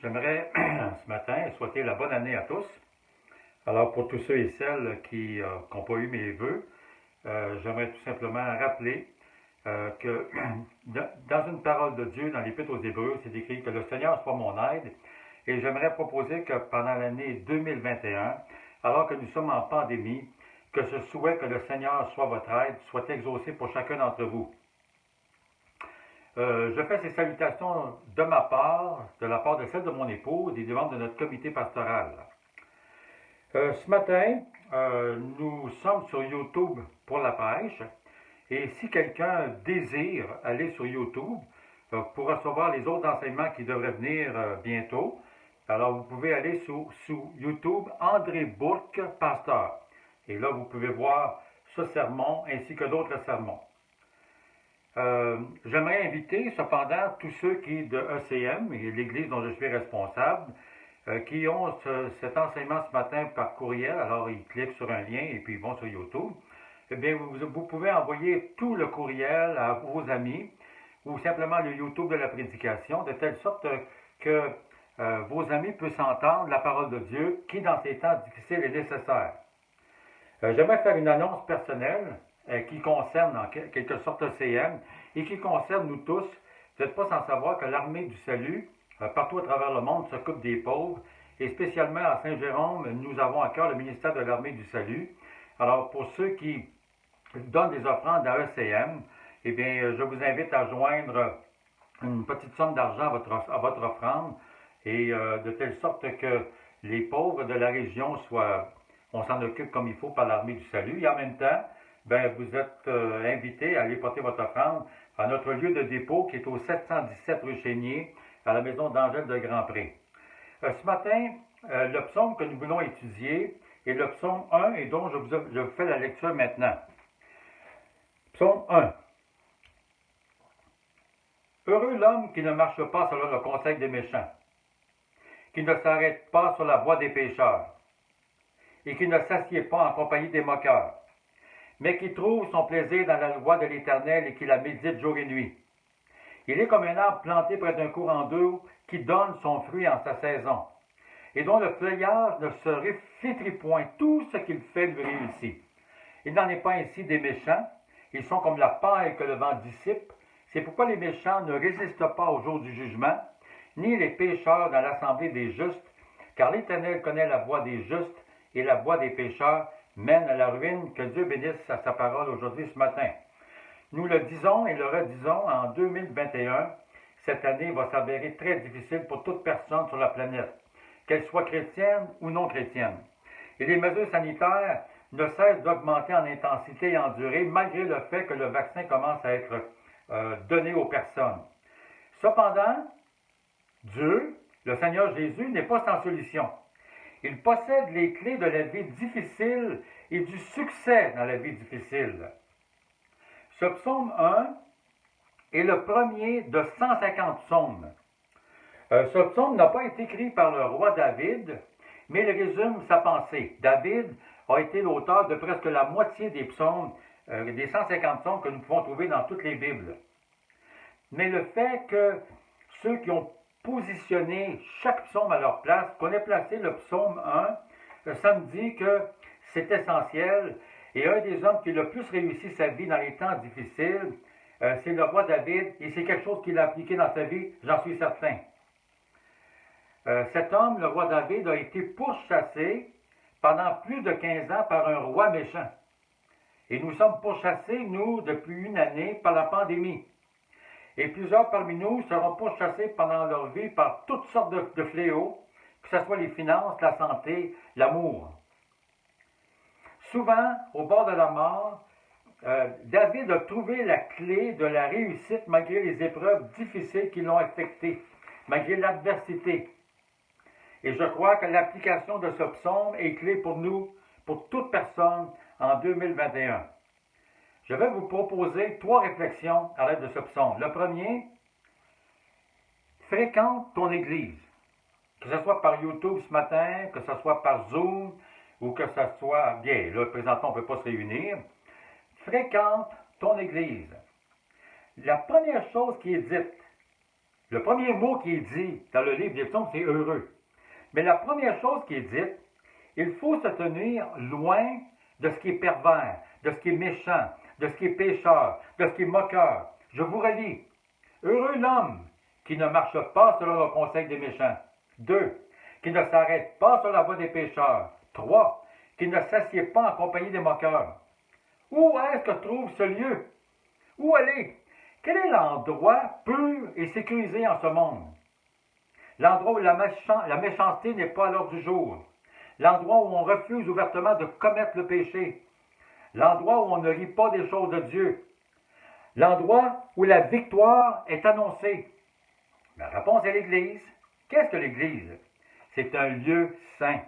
J'aimerais ce matin souhaiter la bonne année à tous. Alors pour tous ceux et celles qui n'ont pas eu mes vœux, j'aimerais tout simplement rappeler que dans une parole de Dieu, dans l'Épître aux Hébreux, c'est écrit que le Seigneur soit mon aide. Et j'aimerais proposer que pendant l'année 2021, alors que nous sommes en pandémie, que ce souhait que le Seigneur soit votre aide soit exaucé pour chacun d'entre vous. Je fais ces salutations de ma part, de la part de celle de mon épouse et des membres de notre comité pastoral. Ce matin, nous sommes sur YouTube pour la pêche. Et si quelqu'un désire aller sur YouTube pour recevoir les autres enseignements qui devraient venir bientôt, alors vous pouvez aller sur YouTube André Bourque, pasteur. Et là, vous pouvez voir ce sermon ainsi que d'autres sermons. J'aimerais inviter cependant tous ceux qui de ECM, et l'église dont je suis responsable, qui ont cet enseignement ce matin par courriel, alors ils cliquent sur un lien et puis ils vont sur YouTube. Eh bien, vous pouvez envoyer tout le courriel à vos amis ou simplement le YouTube de la prédication, de telle sorte que vos amis puissent entendre la parole de Dieu qui, dans ces temps difficiles, est nécessaire. J'aimerais faire une annonce personnelle qui concerne en quelque sorte ECM et qui concerne nous tous. Vous n'êtes pas sans savoir que l'Armée du Salut, partout à travers le monde, s'occupe des pauvres. Et spécialement à Saint-Jérôme, nous avons à cœur le ministère de l'Armée du Salut. Alors, pour ceux qui donnent des offrandes à ECM, eh bien, je vous invite à joindre une petite somme d'argent à votre offrande et de telle sorte que les pauvres de la région on s'en occupe comme il faut par l'Armée du Salut. Et en même temps, ben, vous êtes invités à aller porter votre offrande à notre lieu de dépôt qui est au 717 rue Chénier, à la maison d'Angèle de Grandpré. Ce matin, le psaume que nous voulons étudier est le psaume 1 et dont je vous fais la lecture maintenant. Psaume 1. Heureux l'homme qui ne marche pas selon le conseil des méchants, qui ne s'arrête pas sur la voie des pécheurs, et qui ne s'assied pas en compagnie des moqueurs, mais qui trouve son plaisir dans la loi de l'Éternel et qui la médite jour et nuit. Il est comme un arbre planté près d'un courant d'eau qui donne son fruit en sa saison, et dont le feuillage ne se flétrit point. Tout ce qu'il fait lui réussit. Il n'en est pas ainsi des méchants. Ils sont comme la paille que le vent dissipe. C'est pourquoi les méchants ne résistent pas au jour du jugement, ni les pécheurs dans l'assemblée des justes, car l'Éternel connaît la voie des justes, et la voie des pécheurs mène à la ruine. Que Dieu bénisse à sa parole aujourd'hui ce matin. Nous le disons et le redisons, en 2021, cette année va s'avérer très difficile pour toute personne sur la planète, qu'elle soit chrétienne ou non chrétienne. Et les mesures sanitaires ne cessent d'augmenter en intensité et en durée, malgré le fait que le vaccin commence à être donné aux personnes. Cependant, Dieu, le Seigneur Jésus, n'est pas sans solution. Il possède les clés de la vie difficile et du succès dans la vie difficile. Ce psaume 1 est le premier de 150 psaumes. Ce psaume n'a pas été écrit par le roi David, mais il résume sa pensée. David a été l'auteur de presque la moitié des psaumes, des 150 psaumes que nous pouvons trouver dans toutes les Bibles. Mais le fait que ceux qui ont positionné chaque psaume à leur place, qu'on ait placé le psaume 1, ça me dit que c'est essentiel. Et un des hommes qui a le plus réussi sa vie dans les temps difficiles, c'est le roi David, et c'est quelque chose qu'il a appliqué dans sa vie, j'en suis certain. Cet homme, le roi David, a été pourchassé pendant plus de 15 ans par un roi méchant. Et nous sommes pourchassés, nous, depuis une année, par la pandémie. Et plusieurs parmi nous seront pourchassés pendant leur vie par toutes sortes de fléaux, que ce soit les finances, la santé, l'amour. Souvent, au bord de la mort, David a trouvé la clé de la réussite malgré les épreuves difficiles qui l'ont affecté, malgré l'adversité. Et je crois que l'application de ce psaume est clé pour nous, pour toute personne, en 2021. Je vais vous proposer 3 réflexions à l'aide de ce psaume. Le premier, fréquente ton église. Que ce soit par YouTube ce matin, que ce soit par Zoom, ou que ce soit, bien, là, présentement, on ne peut pas se réunir. Fréquente ton église. La première chose qui est dite Le premier mot qui est dit dans le livre des psaumes, c'est heureux. Mais la première chose qui est dite, il faut se tenir loin de ce qui est pervers, de ce qui est méchant, de ce qui est pécheur, de ce qui est moqueur. Je vous relis. Heureux l'homme qui ne marche pas selon le conseil des méchants. 2. Qui ne s'arrête pas sur la voie des pécheurs. 3. Qui ne s'assied pas en compagnie des moqueurs. Où est-ce que trouve ce lieu? Où aller? Quel est l'endroit pur et sécurisé en ce monde? L'endroit où la méchanceté n'est pas à l'ordre du jour. L'endroit où on refuse ouvertement de commettre le péché. L'endroit où on ne rit pas des choses de Dieu. L'endroit où la victoire est annoncée. La réponse est l'Église. Qu'est-ce que l'Église? C'est un lieu saint.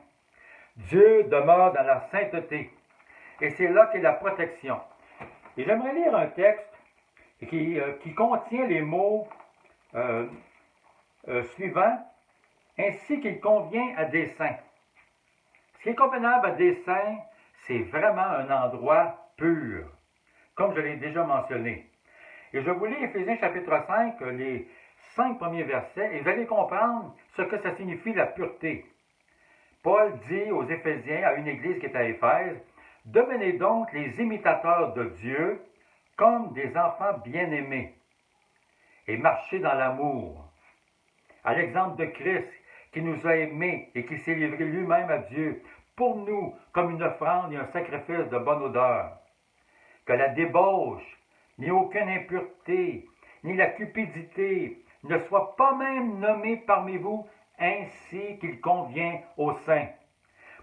Dieu demeure dans la sainteté. Et c'est là qu'est la protection. Et j'aimerais lire un texte qui contient les mots suivants, ainsi qu'il convient à des saints. Ce qui est convenable à des saints, c'est vraiment un endroit pur, comme je l'ai déjà mentionné. Et je vous lis Éphésiens chapitre 5, les 5 premiers versets, et vous allez comprendre ce que ça signifie la pureté. Paul dit aux Éphésiens, à une église qui est à Éphèse, « Devenez donc les imitateurs de Dieu comme des enfants bien-aimés, et marchez dans l'amour, à l'exemple de Christ, qui nous a aimés et qui s'est livré lui-même à Dieu, pour nous, comme une offrande et un sacrifice de bonne odeur. Que la débauche, ni aucune impureté, ni la cupidité ne soient pas même nommées parmi vous, ainsi qu'il convient aux saints.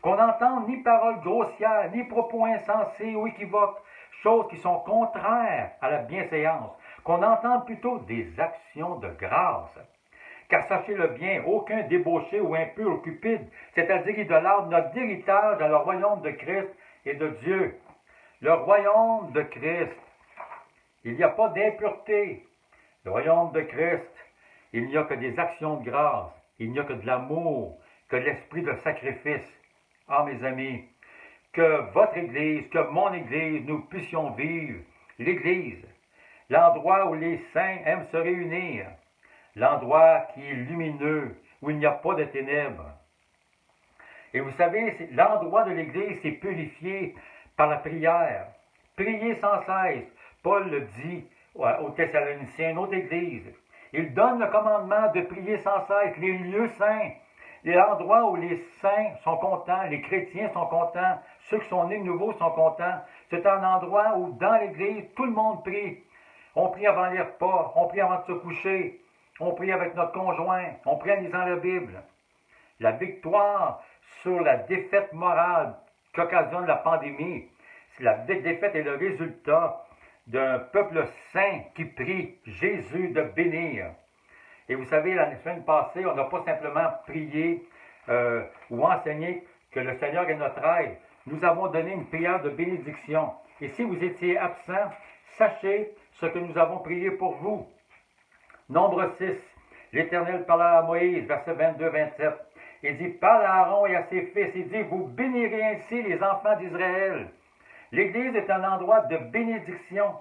Qu'on n'entende ni paroles grossières, ni propos insensés ou équivoques, choses qui sont contraires à la bienséance, qu'on entende plutôt des actions de grâce. Car sachez-le bien, aucun débauché ou impur ou cupide, c'est-à-dire idolâtre, n'a d'héritage dans le royaume de Christ et de Dieu. Le royaume de Christ, il n'y a pas d'impureté. Le royaume de Christ, il n'y a que des actions de grâce, il n'y a que de l'amour, que l'esprit de sacrifice. Ah, mes amis, que votre Église, que mon Église, nous puissions vivre l'Église, l'endroit où les saints aiment se réunir, l'endroit qui est lumineux, où il n'y a pas de ténèbres. Et vous savez, l'endroit de l'Église, c'est purifié par la prière. Priez sans cesse. Paul le dit aux Thessaloniciens, une autre Église. Il donne le commandement de prier sans cesse, les lieux saints, l'endroit où les saints sont contents, les chrétiens sont contents, ceux qui sont nés de nouveau sont contents. C'est un endroit où, dans l'Église, tout le monde prie. On prie avant les repas, on prie avant de se coucher, on prie avec notre conjoint, on prie en lisant la Bible. La victoire sur la défaite morale qu'occasionne la pandémie, la défaite est le résultat d'un peuple saint qui prie Jésus de bénir. Et vous savez, la semaine passée, on n'a pas simplement prié ou enseigné que le Seigneur est notre aide. Nous avons donné une prière de bénédiction. Et si vous étiez absent, sachez ce que nous avons prié pour vous. Nombre 6, l'Éternel parla à Moïse, verset 22-27. Il dit, parle à Aaron et à ses fils, il dit, vous bénirez ainsi les enfants d'Israël. L'Église est un endroit de bénédiction.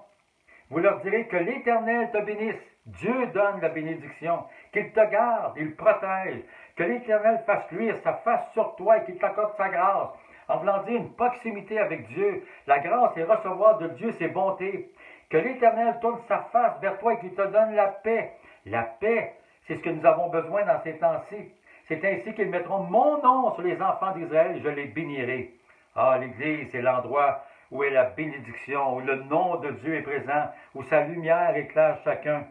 Vous leur direz que l'Éternel te bénisse. Dieu donne la bénédiction, qu'il te garde, il protège, que l'Éternel fasse luire sa face sur toi et qu'il t'accorde sa grâce. En voulant dire une proximité avec Dieu, la grâce est recevoir de Dieu ses bontés. Que l'Éternel tourne sa face vers toi et qu'il te donne la paix. La paix, c'est ce que nous avons besoin dans ces temps-ci. C'est ainsi qu'ils mettront mon nom sur les enfants d'Israël et je les bénirai. Ah, l'Église, c'est l'endroit où est la bénédiction, où le nom de Dieu est présent, où sa lumière éclaire chacun.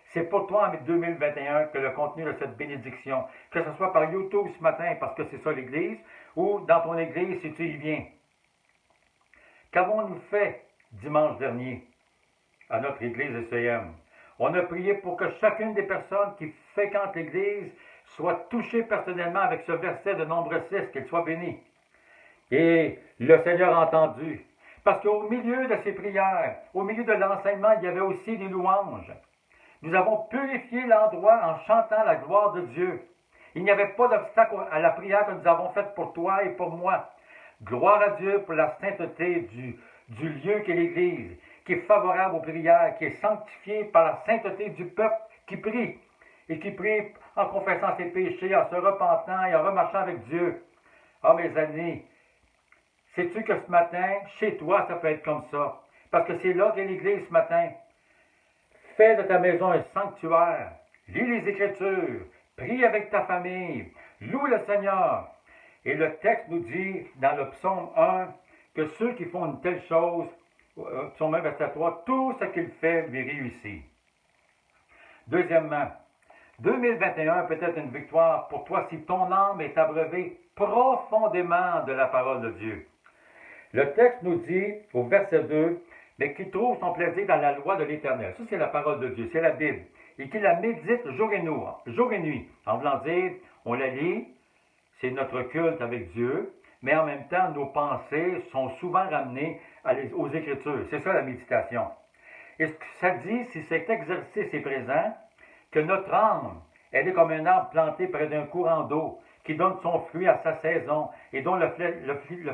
C'est pour toi en 2021 que le contenu de cette bénédiction, que ce soit par YouTube ce matin, parce que c'est ça l'Église, ou dans ton Église si tu y viens. Qu'avons-nous fait dimanche dernier à notre Église ECM? On a prié pour que chacune des personnes qui fréquentent l'Église soit touchée personnellement avec ce verset de Nombre 6, qu'elle soit bénie. Et le Seigneur a entendu. Parce qu'au milieu de ces prières, au milieu de l'enseignement, il y avait aussi des louanges. Nous avons purifié l'endroit en chantant la gloire de Dieu. Il n'y avait pas d'obstacle à la prière que nous avons faite pour toi et pour moi. Gloire à Dieu pour la sainteté du lieu qu'est l'Église, qui est favorable aux prières, qui est sanctifié par la sainteté du peuple qui prie. et qui prie en confessant ses péchés, en se repentant et en remarchant avec Dieu. Ah, mes amis, sais-tu que ce matin, chez toi, ça peut être comme ça? Parce que c'est là qu'est l'Église ce matin. Fais de ta maison un sanctuaire. Lis les Écritures. Prie avec ta famille. Loue le Seigneur. Et le texte nous dit, dans le psaume 1, que ceux qui font une telle chose, psaume 1, verset 3, tout ce qu'il fait lui réussit. Deuxièmement, 2021 peut être une victoire pour toi si ton âme est abreuvée profondément de la parole de Dieu. Le texte nous dit, au verset 2, mais qui trouve son plaisir dans la loi de l'Éternel. Ça, c'est la parole de Dieu, c'est la Bible. Et qui la médite jour et nuit. En voulant dire, on la lit, c'est notre culte avec Dieu, mais en même temps, nos pensées sont souvent ramenées aux Écritures. C'est ça la méditation. Et ce que ça dit, si cet exercice est présent, que notre âme, elle est comme un arbre planté près d'un courant d'eau, qui donne son fruit à sa saison, et dont le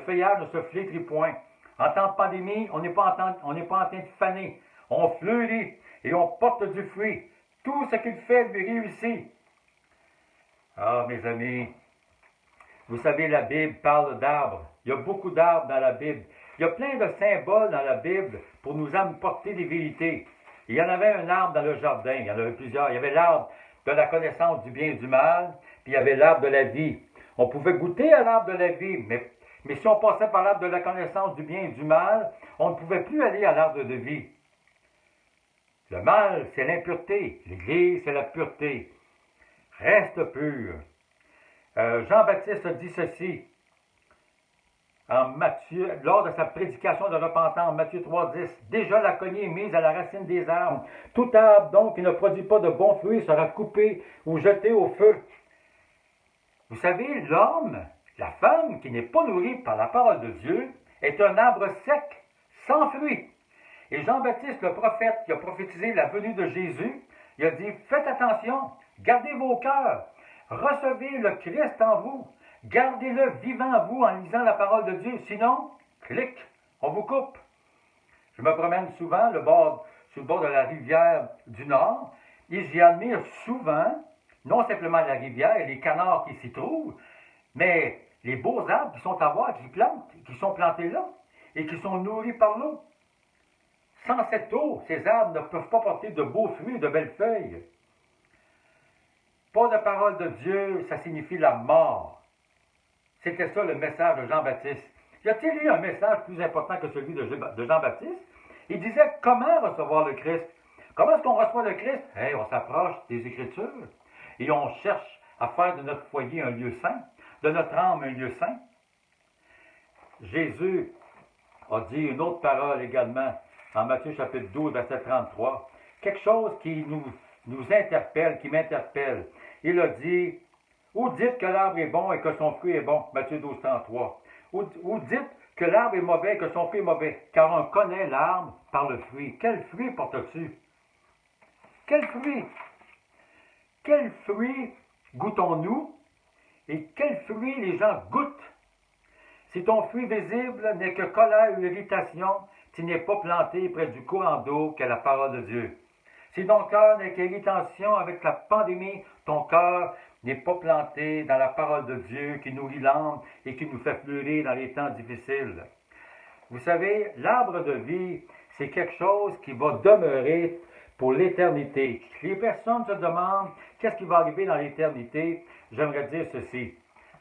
feuillage ne se flétrit point. En temps de pandémie, on n'est pas en train de faner. On fleurit et on porte du fruit. Tout ce qu'il fait lui réussit. Ah, mes amis, vous savez, la Bible parle d'arbres. Il y a beaucoup d'arbres dans la Bible. Il y a plein de symboles dans la Bible pour nous apporter des vérités. Il y en avait un arbre dans le jardin. Il y en avait plusieurs. Il y avait l'arbre de la connaissance du bien et du mal, puis il y avait l'arbre de la vie. On pouvait goûter à l'arbre de la vie, mais si on passait par l'arbre de la connaissance du bien et du mal, on ne pouvait plus aller à l'arbre de vie. Le mal, c'est l'impureté. L'Église, c'est la pureté. Reste pur. Jean-Baptiste dit ceci en Matthieu, lors de sa prédication de repentance, Matthieu 3,10. Déjà la cognée est mise à la racine des arbres. Tout arbre, donc, qui ne produit pas de bons fruits sera coupé ou jeté au feu. Vous savez, l'homme, la femme qui n'est pas nourrie par la parole de Dieu, est un arbre sec, sans fruits. Et Jean-Baptiste, le prophète, qui a prophétisé la venue de Jésus, il a dit, faites attention, gardez vos cœurs, recevez le Christ en vous, gardez-le vivant en vous en lisant la parole de Dieu, sinon, clic, on vous coupe. Je me promène souvent sur le bord de la rivière du Nord, et j'y admire souvent, non simplement la rivière et les canards qui s'y trouvent, mais les beaux arbres qui sont à voir, qui sont plantés là, et qui sont nourris par l'eau. Sans cette eau, ces arbres ne peuvent pas porter de beaux fruits, de belles feuilles. Pas de parole de Dieu, ça signifie la mort. C'était ça le message de Jean-Baptiste. Y a-t-il eu un message plus important que celui de Jean-Baptiste? Il disait comment recevoir le Christ. Comment est-ce qu'on reçoit le Christ? On s'approche des Écritures et on cherche à faire de notre foyer un lieu saint, de notre âme un lieu saint. Jésus a dit une autre parole également en Matthieu chapitre 12, verset 33. Quelque chose qui nous interpelle, qui m'interpelle. Il a dit, ou dites que l'arbre est bon et que son fruit est bon, Matthieu 12, 33. Ou dites que l'arbre est mauvais et que son fruit est mauvais, car on connaît l'arbre par le fruit. Quel fruit portes-tu? Quel fruit? Quel fruit goûtons-nous? Et quel fruit les gens goûtent? Si ton fruit visible n'est que colère ou irritation, tu n'es pas planté près du courant d'eau qu'est la parole de Dieu. Si ton cœur n'est qu'irritation avec la pandémie, ton cœur n'est pas planté dans la parole de Dieu qui nourrit l'âme et qui nous fait fleurir dans les temps difficiles. Vous savez, l'arbre de vie, c'est quelque chose qui va demeurer pour l'éternité. Les personnes se demandent qu'est-ce qui va arriver dans l'éternité. J'aimerais dire ceci.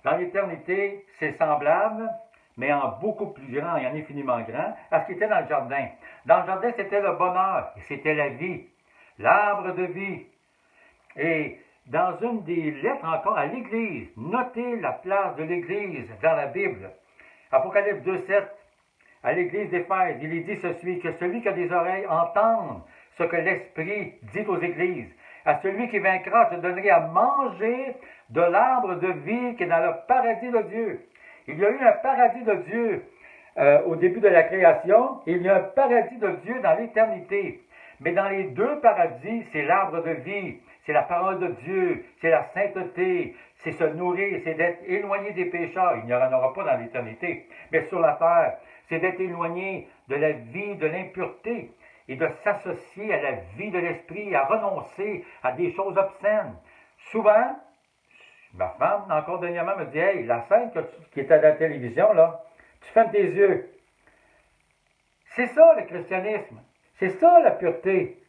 Dans l'éternité, c'est semblable, mais en beaucoup plus grand et en infiniment grand, à ce qui était dans le jardin. Dans le jardin, c'était le bonheur et c'était la vie. L'arbre de vie. Et dans une des lettres encore à l'Église, notez la place de l'Église dans la Bible. Apocalypse 2,7, à l'Église d'Éphèse, il est dit ceci, que celui qui a des oreilles entende ce que l'Esprit dit aux Églises. À celui qui vaincra, je donnerai à manger de l'arbre de vie qui est dans le paradis de Dieu. Il y a eu un paradis de Dieu au début de la création, et il y a un paradis de Dieu dans l'éternité. Mais dans les deux paradis, c'est l'arbre de vie, c'est la parole de Dieu, c'est la sainteté, c'est se nourrir, c'est d'être éloigné des pécheurs. Il n'y en aura pas dans l'éternité. Mais sur la terre, c'est d'être éloigné de la vie, de l'impureté. et de s'associer à la vie de l'esprit, à renoncer à des choses obscènes. Souvent, ma femme, encore dernièrement, me dit « Hey, la scène qui est à la télévision, là, tu fermes tes yeux. » C'est ça le christianisme. C'est ça la pureté.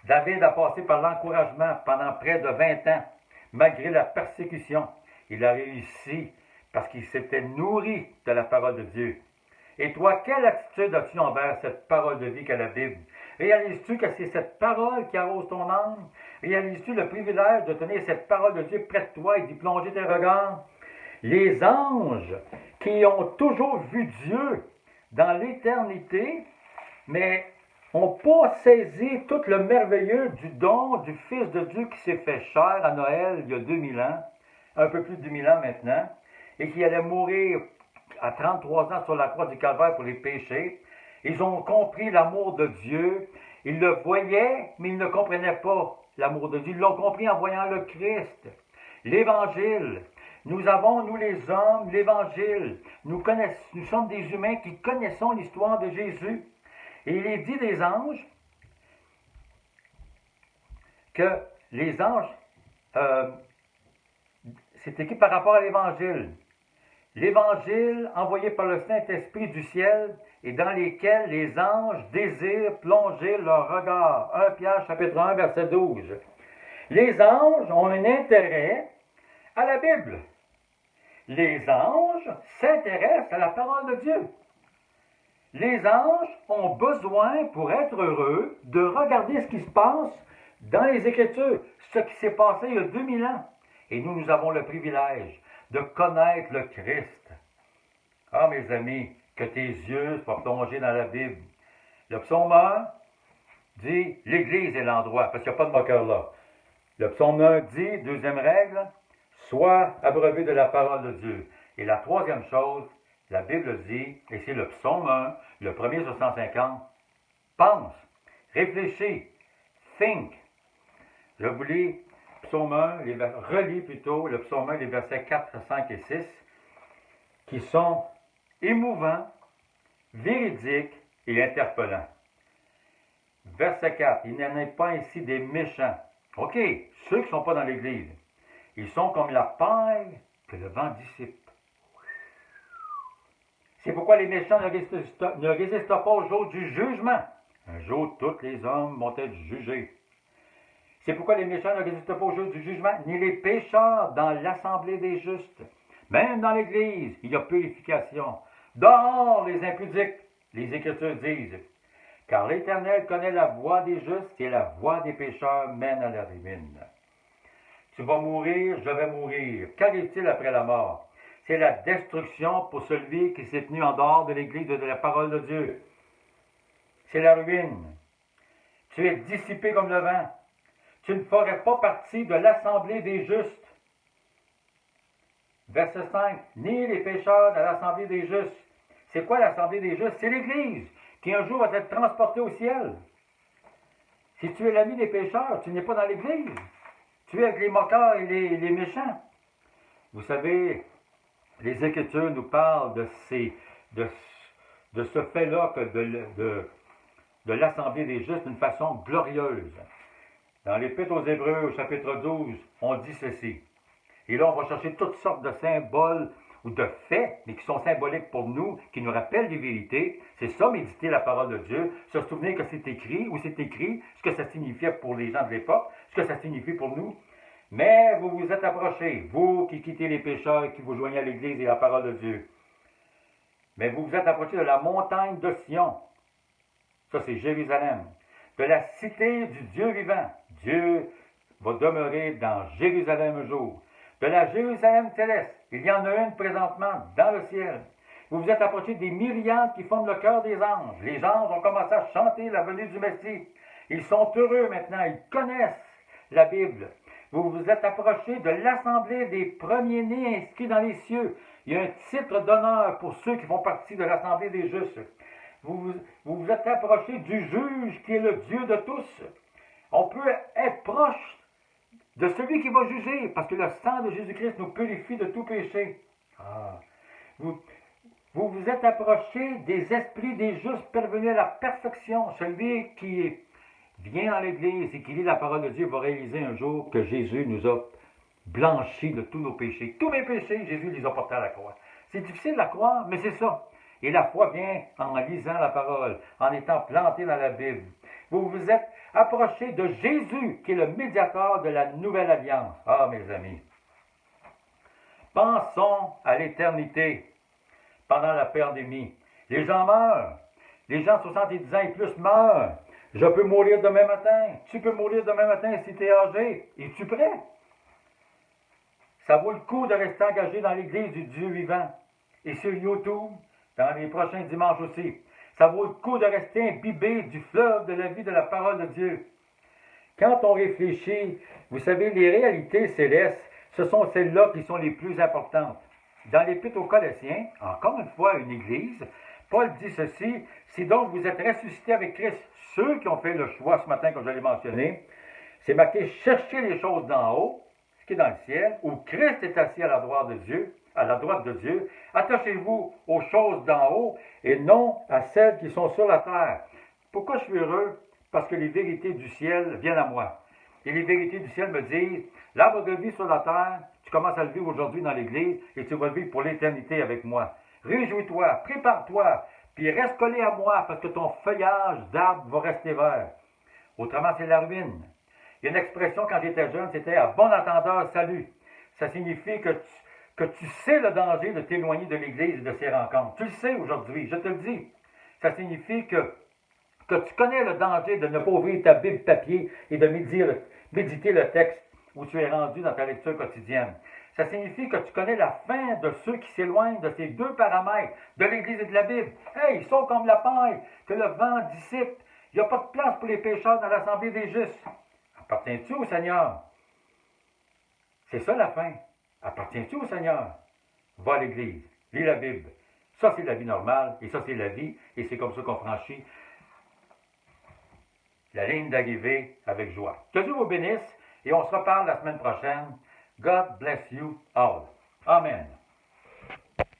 David a passé par l'encouragement pendant près de 20 ans, malgré la persécution. Il a réussi parce qu'il s'était nourri de la parole de Dieu. Et toi, quelle attitude as-tu envers cette parole de vie qu'est la Bible? Réalises-tu que c'est cette parole qui arrose ton âme? Réalises-tu le privilège de tenir cette parole de Dieu près de toi et d'y plonger tes regards? Les anges qui ont toujours vu Dieu dans l'éternité, mais n'ont pas saisi tout le merveilleux du don du Fils de Dieu qui s'est fait chair à Noël il y a 2000 ans, un peu plus de 2000 ans maintenant, et qui allait mourir à 33 ans sur la croix du Calvaire pour les péchés. Ils ont compris l'amour de Dieu. Ils le voyaient, mais ils ne comprenaient pas l'amour de Dieu. Ils l'ont compris en voyant le Christ. L'Évangile. Nous avons, nous les hommes, l'Évangile. Nous sommes des humains qui connaissons l'histoire de Jésus. Et il est dit des anges que les anges, c'est écrit par rapport à l'Évangile. L'Évangile envoyé par le Saint-Esprit du ciel et dans lesquels les anges désirent plonger leur regard. 1 Pierre chapitre 1 verset 12. Les anges ont un intérêt à la Bible. Les anges s'intéressent à la parole de Dieu. Les anges ont besoin, pour être heureux, de regarder ce qui se passe dans les Écritures, ce qui s'est passé il y a 2000 ans. Et nous avons le privilège de connaître le Christ. Ah, mes amis, que tes yeux soient plongés dans la Bible. Le psaume 1 dit « l'Église est l'endroit », parce qu'il n'y a pas de moqueur là. Le psaume 1 dit, deuxième règle, « sois abreuvé de la parole de Dieu ». Et la troisième chose, la Bible dit, et c'est le psaume 1, le premier sur 150, « pense, réfléchis, think ». Je vous lis psaume 1, relis plutôt le psaume 1, les versets 4, 5 et 6, qui sont émouvants, véridiques et interpellants. Verset 4, il n'en est pas ainsi des méchants. OK, ceux qui ne sont pas dans l'Église, ils sont comme la paille que le vent dissipe. C'est pourquoi les méchants ne résistent pas au jour du jugement. Un jour, tous les hommes vont être jugés. C'est pourquoi les méchants ne résistent pas au jour du jugement, ni les pécheurs dans l'assemblée des justes. Même dans l'Église, il y a purification. Dehors les impudiques, les Écritures disent. Car l'Éternel connaît la voie des justes et la voie des pécheurs mène à la ruine. Tu vas mourir, je vais mourir. Qu'arrive-t-il après la mort? C'est la destruction pour celui qui s'est tenu en dehors de l'Église de la parole de Dieu. C'est la ruine. Tu es dissipé comme le vent. Tu ne ferais pas partie de l'assemblée des justes. Verset 5. Ni les pécheurs de l'assemblée des justes. C'est quoi l'assemblée des justes? C'est l'Église qui un jour va être transportée au ciel. Si tu es l'ami des pécheurs, tu n'es pas dans l'Église. Tu es avec les moqueurs et les méchants. Vous savez, les Écritures nous parlent de ce fait-là, de l'assemblée des justes d'une façon glorieuse. Dans l'Épître aux Hébreux, au chapitre 12, on dit ceci. Et là, on va chercher toutes sortes de symboles ou de faits, mais qui sont symboliques pour nous, qui nous rappellent des vérités. C'est ça, méditer la parole de Dieu, se souvenir que c'est écrit, ou c'est écrit, ce que ça signifiait pour les gens de l'époque, ce que ça signifie pour nous. Mais vous vous êtes approchés, vous qui quittez les pécheurs et qui vous joignez à l'Église et à la parole de Dieu. Mais vous vous êtes approchés de la montagne de Sion. Ça, c'est Jérusalem. De la cité du Dieu vivant. Dieu va demeurer dans Jérusalem un jour. De la Jérusalem céleste. Il y en a une présentement dans le ciel. Vous vous êtes approchés des myriades qui forment le cœur des anges. Les anges ont commencé à chanter la venue du Messie. Ils sont heureux maintenant. Ils connaissent la Bible. Vous vous êtes approchés de l'assemblée des premiers-nés inscrits dans les cieux. Il y a un titre d'honneur pour ceux qui font partie de l'assemblée des justes. Vous vous êtes approchés du juge qui est le Dieu de tous. On peut être proche de celui qui va juger, parce que le sang de Jésus-Christ nous purifie de tout péché. Vous vous êtes approchés des esprits des justes parvenus à la perfection. Celui qui vient dans l'Église et qui lit la parole de Dieu va réaliser un jour que Jésus nous a blanchis de tous nos péchés. Tous mes péchés, Jésus les a portés à la croix. C'est difficile à croire, mais c'est ça. Et la foi vient en lisant la parole, en étant planté dans la Bible. Vous vous êtes approchés de Jésus, qui est le médiateur de la nouvelle alliance. Ah, mes amis. Pensons à l'éternité pendant la pandémie. Les gens meurent. Les gens de 70 ans et plus meurent. Je peux mourir demain matin. Tu peux mourir demain matin si tu es âgé. Es-tu prêt? Ça vaut le coup de rester engagé dans l'Église du Dieu vivant. Et sur YouTube, dans les prochains dimanches aussi. Ça vaut le coup de rester imbibé du fleuve de la vie de la parole de Dieu. Quand on réfléchit, vous savez, les réalités célestes, ce sont celles-là qui sont les plus importantes. Dans l'Épître aux Colossiens, encore une fois, une église, Paul dit ceci, si donc vous êtes ressuscités avec Christ, ceux qui ont fait le choix ce matin, comme je l'ai mentionné, c'est marqué, cherchez les choses d'en haut, ce qui est dans le ciel, où Christ est assis à la droite de Dieu, attachez-vous aux choses d'en haut et non à celles qui sont sur la terre. Pourquoi je suis heureux? Parce que les vérités du ciel viennent à moi. Et les vérités du ciel me disent, l'arbre de vie sur la terre, tu commences à le vivre aujourd'hui dans l'Église et tu vas le vivre pour l'éternité avec moi. Réjouis-toi, prépare-toi, puis reste collé à moi parce que ton feuillage d'arbre va rester vert. Autrement, c'est la ruine. Il y a une expression quand j'étais jeune, c'était « à bon entendeur, salut ». Ça signifie que tu sais le danger de t'éloigner de l'Église et de ses rencontres. Tu le sais aujourd'hui, je te le dis. Ça signifie que tu connais le danger de ne pas ouvrir ta Bible papier et de méditer le texte où tu es rendu dans ta lecture quotidienne. Ça signifie que tu connais la fin de ceux qui s'éloignent de ces deux paramètres, de l'Église et de la Bible. Hey, ils sont comme la paille que le vent dissipe. Il n'y a pas de place pour les pécheurs dans l'assemblée des justes. Appartiens-tu au Seigneur? C'est ça la fin. Appartiens-tu au Seigneur? Va à l'Église, lis la Bible. Ça, c'est la vie normale, et ça, c'est la vie, et c'est comme ça qu'on franchit la ligne d'arrivée avec joie. Que Dieu vous bénisse, et on se reparle la semaine prochaine. God bless you all. Amen.